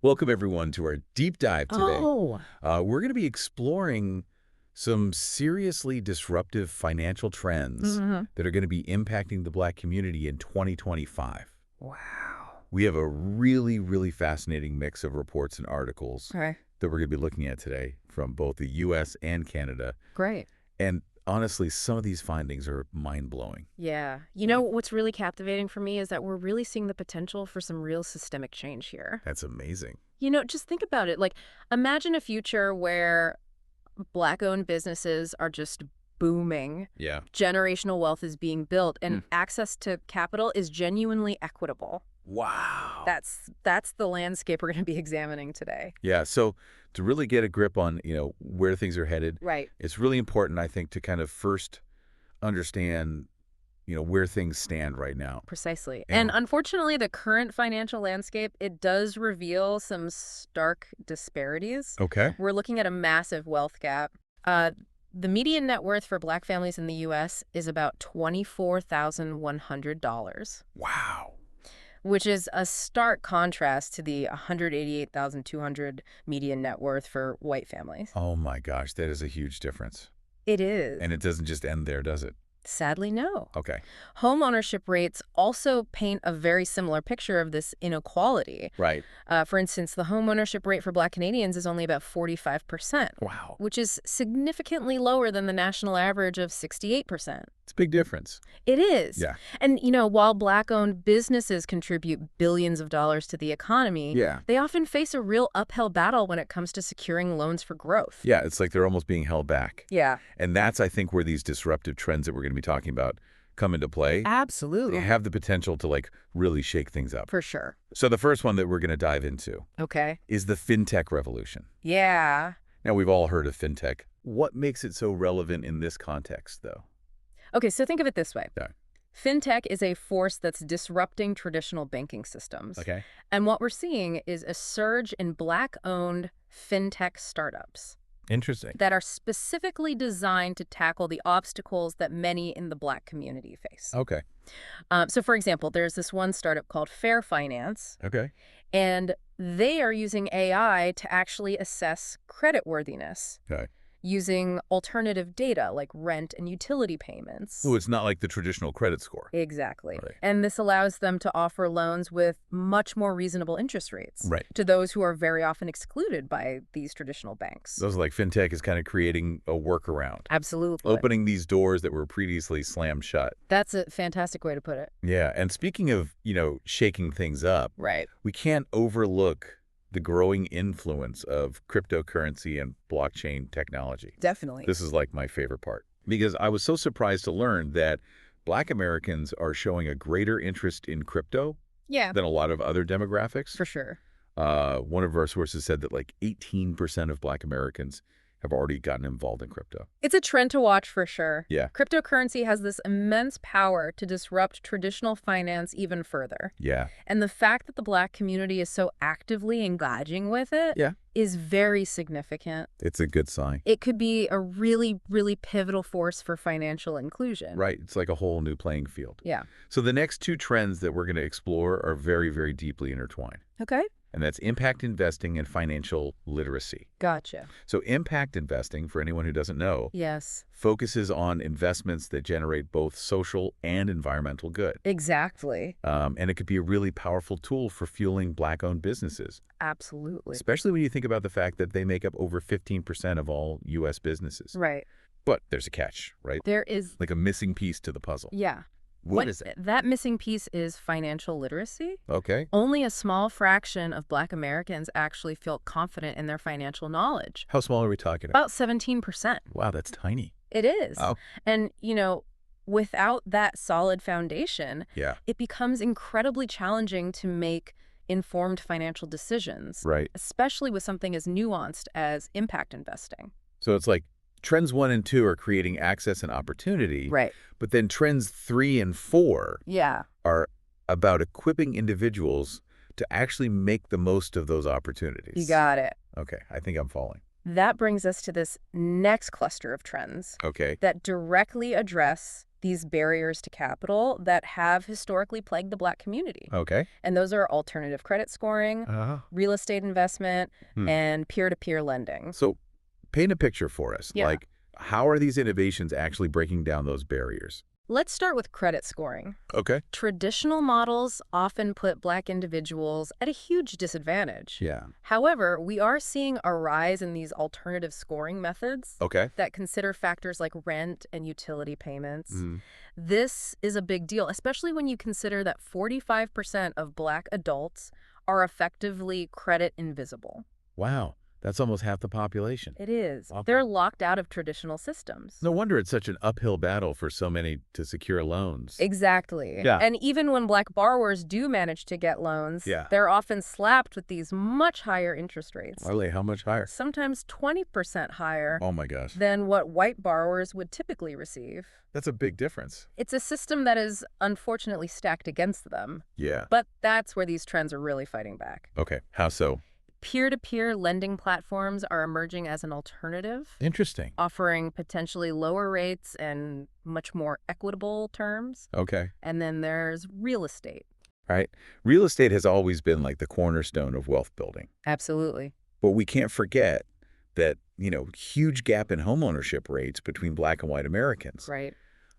Welcome, everyone, to our deep dive today. Oh, We're going to be exploring some seriously disruptive financial trends hmm that are going to be impacting the Black community in 2025. wow. We have a really, really fascinating mix of reports and articles Okay, that we're going to be looking at today from both the U.S. and Canada. great. And honestly, some of these findings are mind-blowing. Yeah. You know, what's really captivating for me is that we're really seeing the potential for some real systemic change here. That's amazing. Just think about it. Like, imagine a future where Black-owned businesses are just booming, Yeah. generational wealth is being built, Hmm. and access to capital is genuinely equitable. Wow. That's the landscape we're going to be examining today. Yeah, so to really get a grip on, where things are headed, Right. it's really important, I think, to kind of first understand, where things stand right now. Precisely. And And unfortunately, the current financial landscape, it does reveal some stark disparities. okay. We're looking at a massive wealth gap. The median net worth for Black families in the U.S. is about $24,100, Wow. which is a stark contrast to the $188,200 median net worth for white families. Oh my gosh, that is a huge difference. It is. And it doesn't just end there, does it? Sadly, no. Okay. Home ownership rates also paint a very similar picture of this inequality. Right. For instance, the home ownership rate for Black Canadians is only about 45%, Wow. which is significantly lower than the national average of 68%. It's a big difference. It is. Yeah. And, while Black-owned businesses contribute billions of dollars to the economy, Yeah. they often face a real uphill battle when it comes to securing loans for growth. Yeah, it's like they're almost being held back. Yeah. And that's, I think, where these disruptive trends that we're going to be talking about come into play. They Absolutely. have the potential to, really shake things up. For sure. So the first one that we're going to dive into Okay. is the fintech revolution. Yeah. Now, we've all heard of fintech. What makes it so relevant in this context, though? Okay, so think of it this way. Yeah. Fintech is a force that's disrupting traditional banking systems. Okay. And what we're seeing is a surge in Black-owned fintech startups Interesting. that are specifically designed to tackle the obstacles that many in the Black community face. Okay. So, for example, there's this one startup called Fair Finance, Okay. and they are using AI to actually assess creditworthiness Okay. using alternative data like rent and utility payments. So it's not like the traditional credit score. Exactly. Right. And this allows them to offer loans with much more reasonable interest rates Right. to those who are very often excluded by these traditional banks. Those like fintech is kind of creating a workaround, Absolutely. opening these doors that were previously slammed shut. That's a fantastic way to put it. Yeah. And speaking of, shaking things up, Right. we can't overlook the growing influence of cryptocurrency and blockchain technology. Definitely. This is like my favorite part because I was so surprised to learn that Black Americans are showing a greater interest in crypto Yeah, than a lot of other demographics. for sure. One of our sources said that like 18% of Black Americans have already gotten involved in crypto. It's a trend to watch for sure. Yeah. Cryptocurrency has this immense power to disrupt traditional finance even further. Yeah. And the fact that the Black community is so actively engaging with it Yeah. is very significant. It's a good sign. It could be a really, really pivotal force for financial inclusion. Right. It's like a whole new playing field. Yeah. So the next two trends that we're going to explore are very, very deeply intertwined. Okay. And that's impact investing and financial literacy. Gotcha. So impact investing, for anyone who doesn't know, Yes. focuses on investments that generate both social and environmental good. Exactly. And it could be a really powerful tool for fueling Black-owned businesses, Absolutely. especially when you think about the fact that they make up over 15% of all U.S. businesses. Right. But there's a catch, right? There is, Like a missing piece to the puzzle. yeah. What is it? That missing piece is financial literacy. Okay. Only a small fraction of Black Americans actually feel confident in their financial knowledge. How small are we talking about? About 17%. Wow, that's tiny. It is. Oh. And, without that solid foundation, Yeah. it becomes incredibly challenging to make informed financial decisions, Right. especially with something as nuanced as impact investing. So it's like trends 1 and 2 are creating access and opportunity. Right. But then trends 3 and 4 Yeah. are about equipping individuals to actually make the most of those opportunities. You got it. Okay, I think I'm following. That brings us to this next cluster of trends Okay. that directly address these barriers to capital that have historically plagued the Black community. Okay. And those are alternative credit scoring, Uh-huh. real estate investment, Hmm. and peer-to-peer lending. So paint a picture for us. Yeah. How are these innovations actually breaking down those barriers? Let's start with credit scoring. Okay. Traditional models often put Black individuals at a huge disadvantage. Yeah. However, we are seeing a rise in these alternative scoring methods Okay. that consider factors like rent and utility payments. Mm. This is a big deal, especially when you consider that 45% of Black adults are effectively credit invisible. Wow. That's almost half the population. It is. Okay. They're locked out of traditional systems. No wonder it's such an uphill battle for so many to secure loans. Exactly. Yeah. And even when Black borrowers do manage to get loans, Yeah. they're often slapped with these much higher interest rates. Are they how much higher? Sometimes 20% higher Oh my gosh. than what white borrowers would typically receive. That's a big difference. It's a system that is unfortunately stacked against them. Yeah. But that's where these trends are really fighting back. Okay. How so? Peer-to-peer lending platforms are emerging as an alternative, Interesting. offering potentially lower rates and much more equitable terms. Okay. And then there's real estate. Right. Real estate has always been like the cornerstone of wealth building. Absolutely. But we can't forget that, huge gap in homeownership rates between Black and white Americans. Right.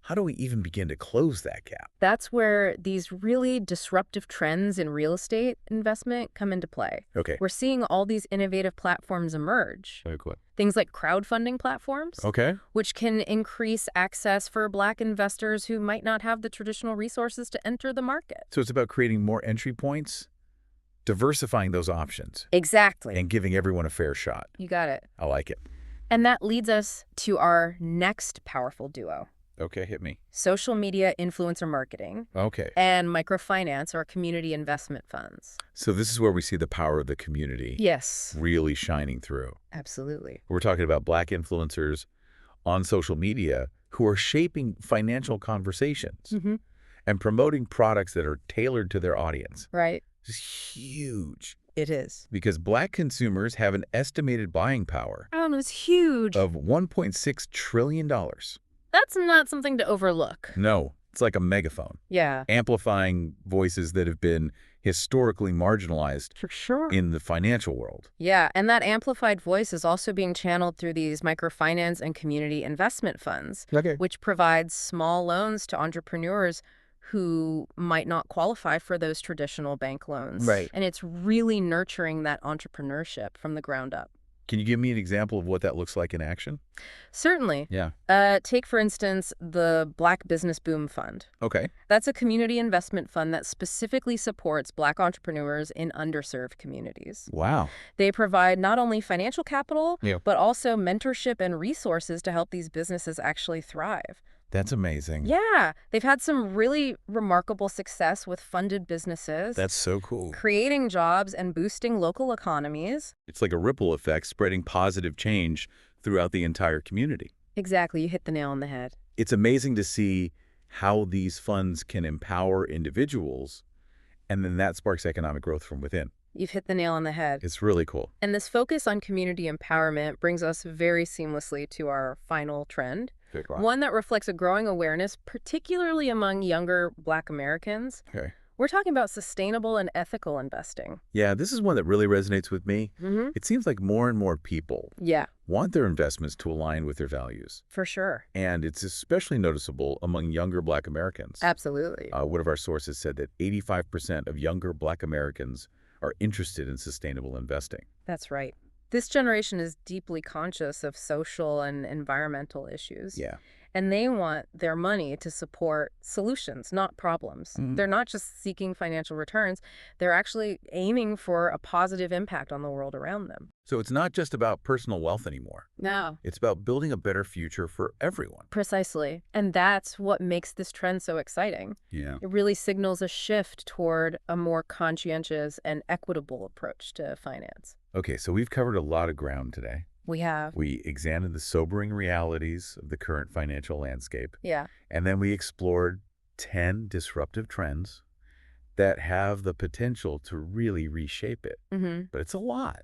How do we even begin to close that gap? That's where these really disruptive trends in real estate investment come into play. Okay. We're seeing all these innovative platforms emerge. Very good. Things like crowdfunding platforms, Okay. which can increase access for Black investors who might not have the traditional resources to enter the market. So it's about creating more entry points, diversifying those options, Exactly. and giving everyone a fair shot. You got it. I like it. And that leads us to our next powerful duo: Okay, hit me. social media influencer marketing Okay. and microfinance or community investment funds. So this is where we see the power of the community Yes, really shining through. absolutely. We're talking about Black influencers on social media who are shaping financial conversations Mm-hmm. and promoting products that are tailored to their audience. Right. It's huge It is. because Black consumers have an estimated buying power Oh, no, it's huge. of $1.6 trillion. That's not something to overlook. No, it's like a megaphone, Yeah, amplifying voices that have been historically marginalized for sure. in the financial world. Yeah, and that amplified voice is also being channeled through these microfinance and community investment funds, Okay. which provides small loans to entrepreneurs who might not qualify for those traditional bank loans. Right. And it's really nurturing that entrepreneurship from the ground up. Can you give me an example of what that looks like in action? Certainly. Yeah. Take, for instance, the Black Business Boom Fund. Okay. That's a community investment fund that specifically supports Black entrepreneurs in underserved communities. Wow. They provide not only financial capital, Yeah. but also mentorship and resources to help these businesses actually thrive. That's amazing. Yeah, they've had some really remarkable success with funded businesses, That's so cool. creating jobs and boosting local economies. It's like a ripple effect spreading positive change throughout the entire community. Exactly, you hit the nail on the head. It's amazing to see how these funds can empower individuals, and then that sparks economic growth from within. You've hit the nail on the head. It's really cool. And this focus on community empowerment brings us very seamlessly to our final trend, one that reflects a growing awareness, particularly among younger Black Americans. Okay. We're talking about sustainable and ethical investing. Yeah, this is one that really resonates with me. Mm-hmm. It seems like more and more people Yeah, want their investments to align with their values. for sure. And it's especially noticeable among younger Black Americans. Absolutely. One of our sources said that 85% of younger Black Americans are interested in sustainable investing. That's right. This generation is deeply conscious of social and environmental issues. Yeah. And they want their money to support solutions, not problems. Mhm. They're not just seeking financial returns. They're actually aiming for a positive impact on the world around them. So it's not just about personal wealth anymore. No. It's about building a better future for everyone. Precisely. And that's what makes this trend so exciting. Yeah. It really signals a shift toward a more conscientious and equitable approach to finance. Okay, so we've covered a lot of ground today. We have. We examined the sobering realities of the current financial landscape, Yeah. and then we explored 10 disruptive trends that have the potential to really reshape it. Mm-hmm. But it's a lot,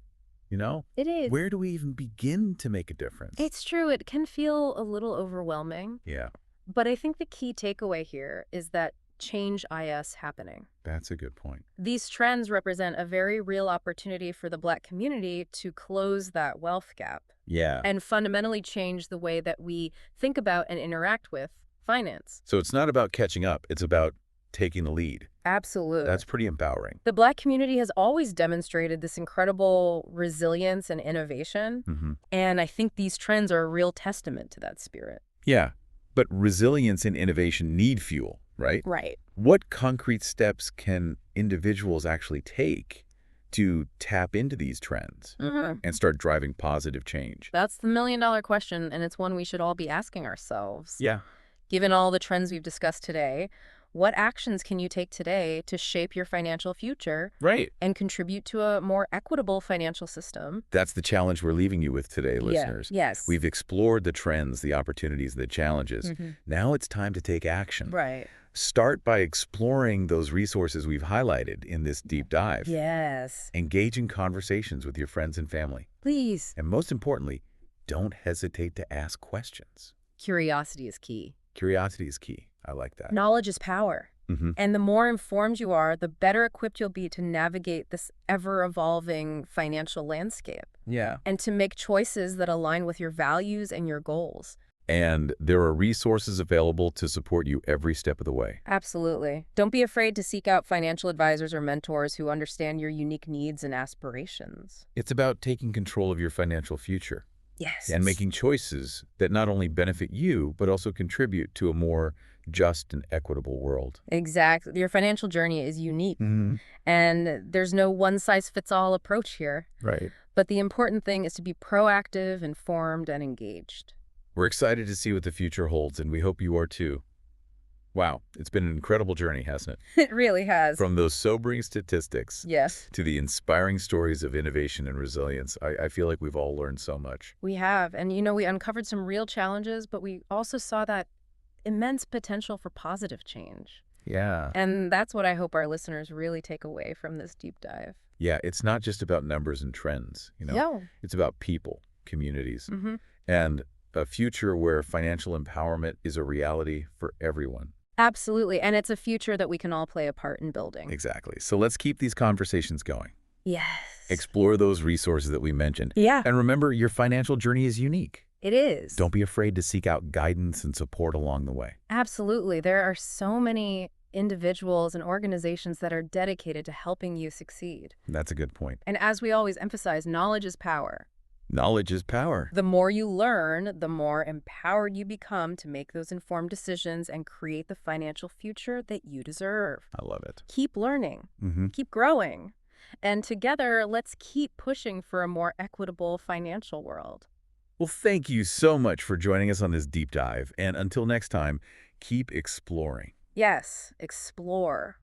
you know? It is. Where do we even begin to make a difference? It's true. It can feel a little overwhelming. Yeah. But I think the key takeaway here is that change is happening. That's a good point. These trends represent a very real opportunity for the Black community to close that wealth gap Yeah. and fundamentally change the way that we think about and interact with finance. So it's not about catching up. It's about taking the lead. Absolutely. That's pretty empowering. The Black community has always demonstrated this incredible resilience and innovation, and I think these trends are a real testament to that spirit. Yeah. But resilience and innovation need fuel, right? Right. What concrete steps can individuals actually take to tap into these trends and start driving positive change? That's the million-dollar question, and it's one we should all be asking ourselves. Yeah. Given all the trends we've discussed today, what actions can you take today to shape your financial future Right. and contribute to a more equitable financial system? That's the challenge we're leaving you with today, listeners. Yes. We've explored the trends, the opportunities, the challenges. Now it's time to take action. Right. Start by exploring those resources we've highlighted in this deep dive. Yes. Engage in conversations with your friends and family. Please. And most importantly, don't hesitate to ask questions. Curiosity is key. Curiosity is key. I like that. Knowledge is power. And the more informed you are, the better equipped you'll be to navigate this ever-evolving financial landscape. Yeah. And to make choices that align with your values and your goals. And there are resources available to support you every step of the way. Absolutely. Don't be afraid to seek out financial advisors or mentors who understand your unique needs and aspirations. It's about taking control of your financial future. Yes. And making choices that not only benefit you, but also contribute to a more just and equitable world. Exactly. Your financial journey is unique. And there's no one-size-fits-all approach here. Right. But the important thing is to be proactive, informed, and engaged. We're excited to see what the future holds, and we hope you are too. Wow, it's been an incredible journey, hasn't it? It really has. From those sobering statistics Yes. to the inspiring stories of innovation and resilience, I feel like we've all learned so much. We have. And, we uncovered some real challenges, but we also saw that immense potential for positive change. Yeah. And that's what I hope our listeners really take away from this deep dive. Yeah, it's not just about numbers and trends, It's about people, communities, and a future where financial empowerment is a reality for everyone. Absolutely. And it's a future that we can all play a part in building. Exactly. So let's keep these conversations going. Yes. Explore those resources that we mentioned. Yeah. And remember, your financial journey is unique. It is. Don't be afraid to seek out guidance and support along the way. Absolutely. There are so many individuals and organizations that are dedicated to helping you succeed. That's a good point. And as we always emphasize, knowledge is power. Knowledge is power. The more you learn, the more empowered you become to make those informed decisions and create the financial future that you deserve. I love it. Keep learning. Keep growing. And together, let's keep pushing for a more equitable financial world. Well, thank you so much for joining us on this deep dive. And until next time, keep exploring. Yes, explore.